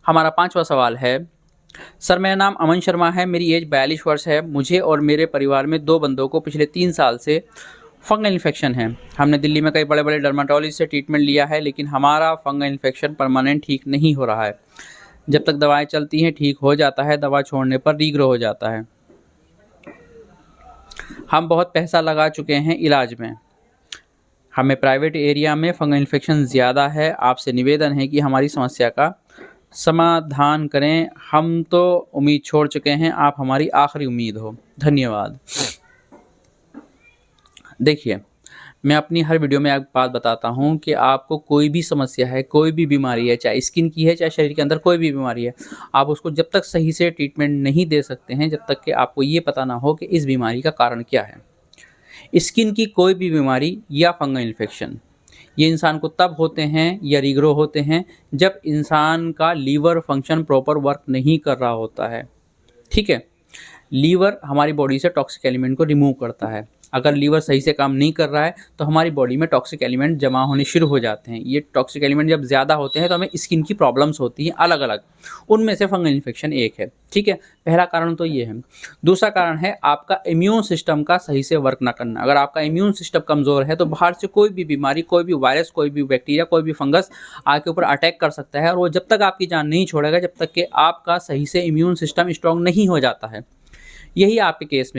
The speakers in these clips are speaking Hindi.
हमारा 5वां सवाल है, सर मेरा नाम अमन शर्मा है, मेरी एज 42 वर्ष है। मुझे और मेरे परिवार में 2 बंदों को पिछले 3 साल से फंगल इन्फेक्शन है। हमने दिल्ली में कई बड़े-बड़े डर्मेटोलॉजिस्ट से ट्रीटमेंट लिया है, लेकिन हमारा फंगल इन्फेक्शन परमानेंट ठीक नहीं हो रहा है। जब तक दवाएँ चलती हैं ठीक हो जाता है, दवा छोड़ने पर रीग्रो हो जाता है। हम बहुत पैसा लगा चुके हैं इलाज में। हमें प्राइवेट एरिया में फंगल इन्फेक्शन ज़्यादा है। आपसे निवेदन है कि हमारी समस्या का समाधान करें। हम तो उम्मीद छोड़ चुके हैं, आप हमारी आखिरी उम्मीद हो। धन्यवाद। देखिए, मैं अपनी हर वीडियो में एक बात बताता हूँ कि आपको कोई भी समस्या है, कोई भी बीमारी है, चाहे स्किन की है, चाहे शरीर के अंदर कोई भी बीमारी है, आप उसको जब तक सही से ट्रीटमेंट नहीं दे सकते हैं, जब तक कि आपको ये पता ना हो कि इस बीमारी का कारण क्या है। स्किन की कोई भी बीमारी या फंगल इन्फेक्शन, ये इंसान को तब होते हैं या रीग्रो होते हैं जब इंसान का लीवर फंक्शन प्रॉपर वर्क नहीं कर रहा होता है। ठीक है, लीवर हमारी बॉडी से टॉक्सिक एलिमेंट को रिमूव करता है। अगर लीवर सही से काम नहीं कर रहा है तो हमारी बॉडी में टॉक्सिक एलिमेंट जमा होने शुरू हो जाते हैं। ये टॉक्सिक एलिमेंट जब ज़्यादा होते हैं तो हमें स्किन की प्रॉब्लम्स होती हैं अलग अलग, उनमें से फंगल इन्फेक्शन एक है। ठीक है, पहला कारण तो ये है। दूसरा कारण है आपका इम्यून सिस्टम का सही से वर्क ना करना। अगर आपका इम्यून सिस्टम कमज़ोर है तो बाहर से कोई भी बीमारी, कोई भी वायरस, कोई भी बैक्टीरिया, कोई भी फंगस आपके ऊपर अटैक कर सकता है और वो जब तक आपकी जान नहीं छोड़ेगा, जब तक कि आपका सही से इम्यून सिस्टम स्ट्रॉन्ग नहीं हो जाता है। यही आपके केस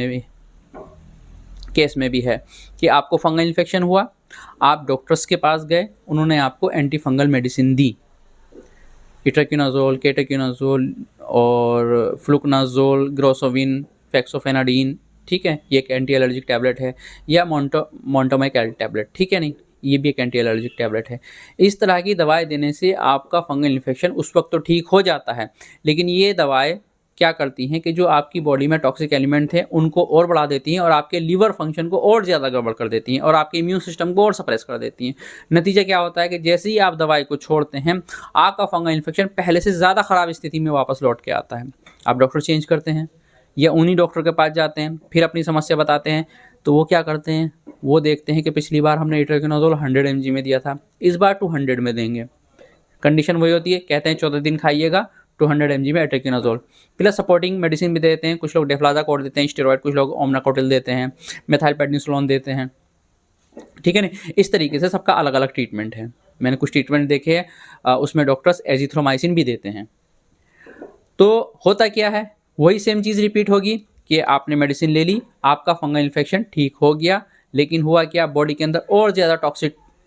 में भी है कि आपको फंगल इन्फेक्शन हुआ, आप डॉक्टर्स के पास गए, उन्होंने आपको एंटी फंगल मेडिसिन दी, इट्राकिनोज़ोल, केटाकिनोज़ोल और फ्लुकनाज़ोल, ग्रोसोविन, फेक्सोफेनाडिन। ठीक है, ये एक एंटी एलर्जिक टैबलेट है, या मोंटोमेक टैबलेट। ठीक है, नहीं, ये भी एक एंटी एलर्जिक टैबलेट है। इस तरह की दवाएं देने से आपका फंगल इन्फेक्शन उस वक्त तो ठीक हो जाता है, लेकिन ये दवाएं क्या करती हैं कि जो आपकी बॉडी में टॉक्सिक एलिमेंट थे उनको और बढ़ा देती हैं और आपके लीवर फंक्शन को और ज़्यादा गड़बड़ कर देती हैं और आपके इम्यून सिस्टम को और सप्रेस कर देती हैं। नतीजा क्या होता है कि जैसे ही आप दवाई को छोड़ते हैं, आपका फंगल इन्फेक्शन पहले से ज़्यादा ख़राब स्थिति में वापस लौट के आता है। आप डॉक्टर चेंज करते हैं या उन्हीं डॉक्टर के पास जाते हैं, फिर अपनी समस्या बताते हैं, तो वो क्या करते हैं, वो देखते हैं कि पिछली बार हमने इट्राकिनोज़ोल 100 mg में दिया था, इस बार 200 में देंगे। कंडीशन वही होती है, कहते हैं 14 दिन खाइएगा, 200 mg में इट्राकिनोज़ोल प्लस सपोर्टिंग मेडिसिन भी देते हैं। कुछ लोग डेफ्लाज़ाकोड देते हैं, स्टेरॉइड, कुछ लोग ओमनाकोटिल देते हैं, मेथाइलपेडनिसोलोन देते हैं। ठीक है ना, इस तरीके से सबका अलग अलग ट्रीटमेंट है। मैंने कुछ ट्रीटमेंट देखे हैं, उसमें डॉक्टर्स एजिथ्रोमाइसिन भी देते हैं। तो होता क्या है, वही सेम चीज़ रिपीट होगी कि आपने मेडिसिन ले ली, आपका फंगल इन्फेक्शन ठीक हो गया, लेकिन हुआ क्या, बॉडी के अंदर और ज़्यादा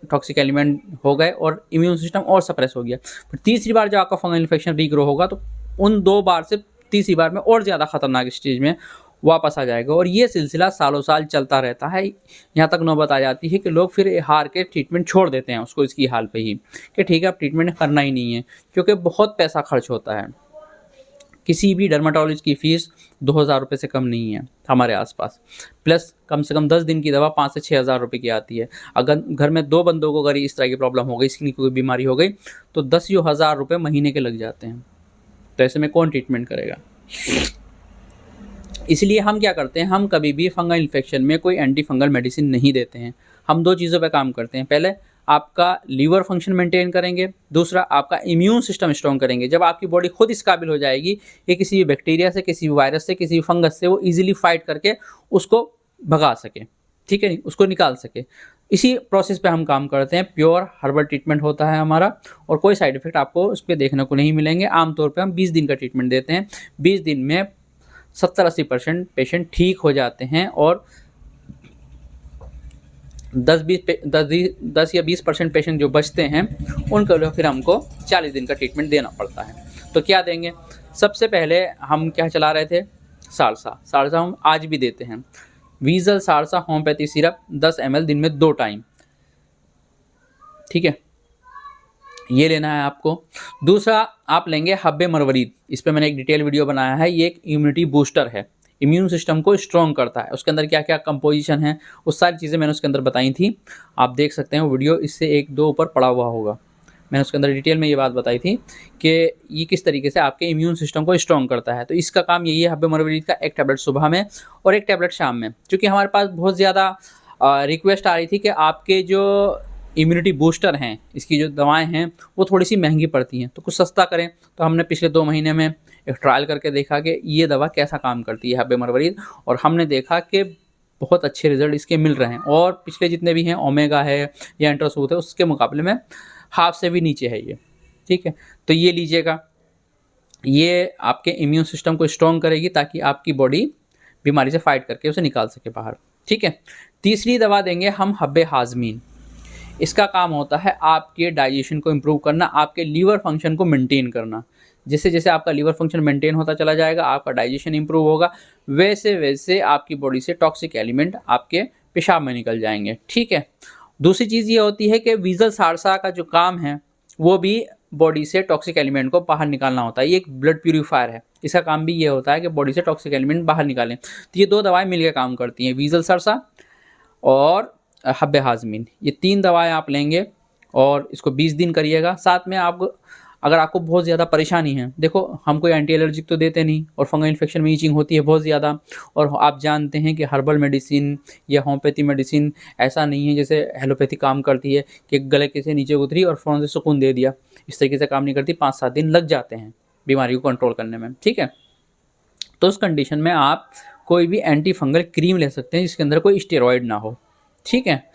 टॉक्सिक एलिमेंट हो गए और इम्यून सिस्टम और सप्रेस हो गया। फिर तीसरी बार जब आपका फंगल इन्फेक्शन रीग्रो होगा तो उन 2 बार से तीसरी बार में और ज़्यादा खतरनाक स्टेज में वापस आ जाएगा और ये सिलसिला सालों साल चलता रहता है। यहाँ तक नौबत आ जाती है कि लोग फिर हार के ट्रीटमेंट छोड़ देते हैं उसको, इसकी हाल पे ही कि ठीक है अब ट्रीटमेंट करना ही नहीं है, क्योंकि बहुत पैसा खर्च होता है। किसी भी डर्माटोलॉजिस्ट की फ़ीस 2000 रुपये से कम नहीं है हमारे आसपास, प्लस कम से कम 10 दिन की दवा 5 से 6000 रुपये की आती है। अगर घर में 2 बंदों को अगर इस तरह की प्रॉब्लम हो गई, स्किन की कोई बीमारी हो गई, तो 10,000 रुपये महीने के लग जाते हैं। तो ऐसे में कौन ट्रीटमेंट करेगा? इसलिए हम क्या करते हैं, हम कभी भी फंगल इन्फेक्शन में कोई एंटी फंगल मेडिसिन नहीं देते हैं। हम 2 चीज़ों पे काम करते हैं, पहले आपका लीवर फंक्शन मेंटेन करेंगे, दूसरा आपका इम्यून सिस्टम स्ट्रॉन्ग करेंगे। जब आपकी बॉडी खुद इस काबिल हो जाएगी कि किसी भी बैक्टीरिया से, किसी भी वायरस से, किसी भी फंगस से वो ईजिली फाइट करके उसको भगा सके, ठीक है नहीं, उसको निकाल सके। इसी प्रोसेस पे हम काम करते हैं। प्योर हर्बल ट्रीटमेंट होता है हमारा और कोई साइड इफेक्ट आपको उस पर देखने को नहीं मिलेंगे। आमतौर पर हम 20 दिन का ट्रीटमेंट देते हैं। 20 दिन में 70-80% पेशेंट ठीक हो जाते हैं और 10 या 20% पेशेंट जो बचते हैं उनको लिए फिर हमको 40 दिन का ट्रीटमेंट देना पड़ता है। तो क्या देंगे? सबसे पहले हम क्या चला रहे थे, सारसा हम आज भी देते हैं। वीजल सारसा होम्योपैथी सिरप 10 ml दिन में 2 टाइम, ठीक है, ये लेना है आपको। दूसरा आप लेंगे हब्बे मरवरीद, इस पर मैंने एक डिटेल वीडियो बनाया है। ये एक इम्यूनिटी बूस्टर है, इम्यून सिस्टम को स्ट्रॉन्ग करता है। उसके अंदर क्या क्या कंपोजिशन है वो सारी चीज़ें मैंने उसके अंदर बताई थी, आप देख सकते हैं वो वीडियो, इससे 1-2 ऊपर पड़ा हुआ होगा। मैंने उसके अंदर डिटेल में ये बात बताई थी कि ये किस तरीके से आपके इम्यून सिस्टम को स्ट्रॉन्ग करता है। तो इसका काम यही है, हब्बे मरवरीद का 1 टैबलेट सुबह में और 1 टैबलेट शाम में। क्योंकि हमारे पास बहुत ज़्यादा रिक्वेस्ट आ रही थी कि आपके जो इम्यूनिटी बूस्टर हैं, इसकी जो दवाएं हैं वो थोड़ी सी महंगी पड़ती हैं, तो कुछ सस्ता करें। तो हमने पिछले 2 महीने में एक ट्रायल करके देखा कि ये दवा कैसा काम करती है हब्बे मरवरीद, और हमने देखा कि बहुत अच्छे रिजल्ट इसके मिल रहे हैं। और पिछले जितने भी हैं ओमेगा है या इंट्रासूट है उसके मुकाबले में हाफ से भी नीचे है ये, ठीक है। तो ये लीजिएगा, ये आपके इम्यून सिस्टम को स्ट्रॉन्ग करेगी ताकि आपकी बॉडी बीमारी से फाइट करके उसे निकाल सके बाहर, ठीक है। तीसरी दवा देंगे हम हब्बे हाजमीन। इसका काम होता है आपके डाइजेशन को इम्प्रूव करना, आपके लीवर फंक्शन को मेंटेन करना। जैसे जैसे आपका लीवर फंक्शन मेंटेन होता चला जाएगा, आपका डाइजेशन इंप्रूव होगा, वैसे वैसे आपकी बॉडी से टॉक्सिक एलिमेंट आपके पेशाब में निकल जाएंगे, ठीक है। दूसरी चीज़ ये होती है कि वीज़ल सारसा का जो काम है वो भी बॉडी से टॉक्सिक एलिमेंट को बाहर निकालना होता है। ये एक ब्लड प्यूरीफायर है, इसका काम भी ये होता है कि बॉडी से टॉक्सिक एलिमेंट बाहर निकालें। तो ये 2 दवाएं मिलकर काम करती हैं, वीज़ल सारसा और हब्बे हाजमीन। ये 3 दवाएं आप लेंगे और इसको 20 दिन करिएगा। साथ में आप अगर आपको बहुत ज़्यादा परेशानी है, देखो हम कोई एंटी एलर्जिक तो देते नहीं, और फंगल इन्फेक्शन में ईचिंग होती है बहुत ज़्यादा, और आप जानते हैं कि हर्बल मेडिसिन या होम्योपैथी मेडिसिन ऐसा नहीं है जैसे एलोपैथी काम करती है कि गले के से नीचे उतरी और फ़ौरन से सुकून दे दिया। इस तरीके से काम नहीं करती, 5-7 दिन लग जाते हैं बीमारी को कंट्रोल करने में, ठीक है। तो उस कंडीशन में आप कोई भी एंटी फंगल क्रीम ले सकते हैं जिसके अंदर कोई स्टेरॉयड ना हो, ठीक है।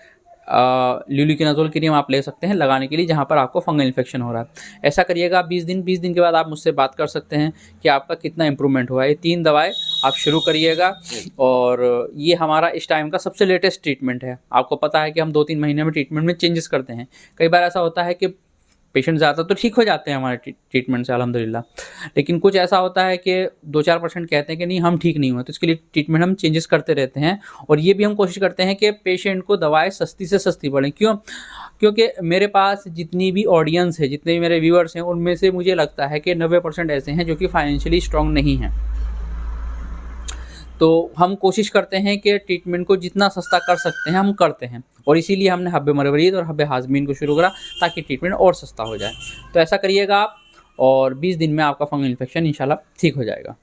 ल्यूलिकिनाजोल क्रीम आप ले सकते हैं लगाने के लिए जहाँ पर आपको फंगल इन्फेक्शन हो रहा है। ऐसा करिएगा 20 दिन। 20 दिन के बाद आप मुझसे बात कर सकते हैं कि आपका कितना इंप्रूवमेंट हुआ है। ये 3 दवाएं आप शुरू करिएगा, और ये हमारा इस टाइम का सबसे लेटेस्ट ट्रीटमेंट है। आपको पता है कि हम 2-3 महीने में ट्रीटमेंट में चेंजेस करते हैं। कई बार ऐसा होता है कि पेशेंट ज़्यादा तो ठीक हो जाते हैं हमारे ट्रीटमेंट से अल्हम्दुलिल्लाह, लेकिन कुछ ऐसा होता है कि 2-4% कहते हैं कि नहीं हम ठीक नहीं हुए, तो इसके लिए ट्रीटमेंट हम चेंजेस करते रहते हैं। और ये भी हम कोशिश करते हैं कि पेशेंट को दवाएं सस्ती से सस्ती पड़ें। क्यों? क्योंकि मेरे पास जितनी भी ऑडियंस है, जितने भी मेरे व्यूअर्स हैं, उनमें से मुझे लगता है कि 90% ऐसे हैं जो कि फाइनेंशियली स्ट्रॉन्ग नहीं हैं। तो हम कोशिश करते हैं कि ट्रीटमेंट को जितना सस्ता कर सकते हैं हम करते हैं, और इसीलिए हमने हब्बे मरवरीद और हब्बे हाजमीन को शुरू करा ताकि ट्रीटमेंट और सस्ता हो जाए। तो ऐसा करिएगा आप, और 20 दिन में आपका फंगल इन्फेक्शन इंशाल्लाह ठीक हो जाएगा।